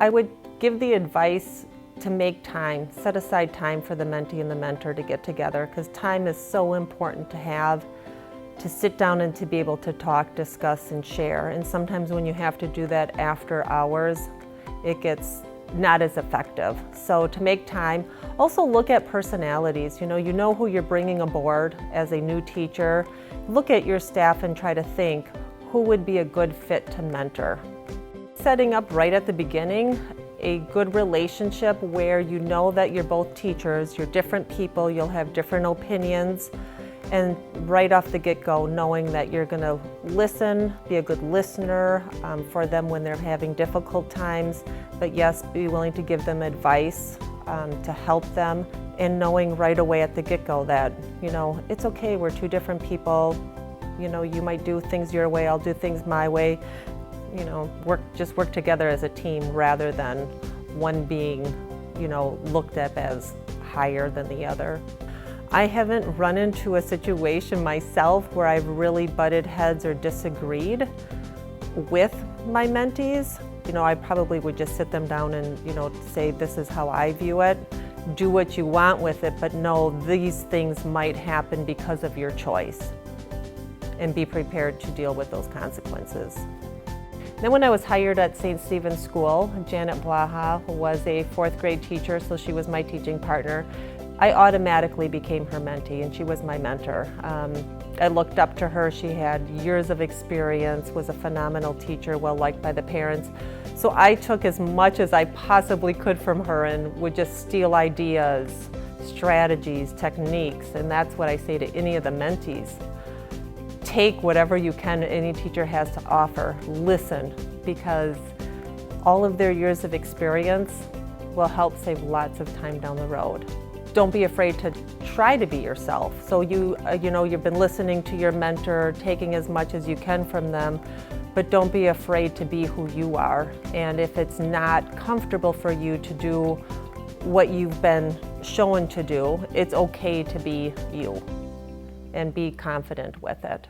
I would give the advice to make time, set aside time for the mentee and the mentor to get together, because time is so important to have, to sit down and to be able to talk, discuss, and share. And sometimes when you have to do that after hours, it gets not as effective. So to make time, also look at personalities. You know who you're bringing aboard as a new teacher. Look at your staff and try to think who would be a good fit to mentor. Setting up right at the beginning a good relationship where you know that you're both teachers, you're different people, you'll have different opinions, and right off the get-go knowing that you're going to listen, be a good listener for them when they're having difficult times, but yes, be willing to give them advice to help them, and knowing right away at the get-go that, it's okay, we're two different people. You might do things your way, I'll do things my way. Just work together as a team rather than one being, looked at as higher than the other. I haven't run into a situation myself where I've really butted heads or disagreed with my mentees. I probably would just sit them down and, say, this is how I view it. Do what you want with it, but know these things might happen because of your choice. And be prepared to deal with those consequences. Then when I was hired at St. Stephen's School, Janet Blaha was a 4th grade teacher, so she was my teaching partner. I automatically became her mentee, and she was my mentor. I looked up to her. She had years of experience, was a phenomenal teacher, well liked by the parents. So I took as much as I possibly could from her and would just steal ideas, strategies, techniques, and that's what I say to any of the mentees. Take whatever you can any teacher has to offer. Listen, because all of their years of experience will help save lots of time down the road. Don't be afraid to try to be yourself. So you've been listening to your mentor, taking as much as you can from them, but don't be afraid to be who you are. And if it's not comfortable for you to do what you've been shown to do, it's okay to be you and be confident with it.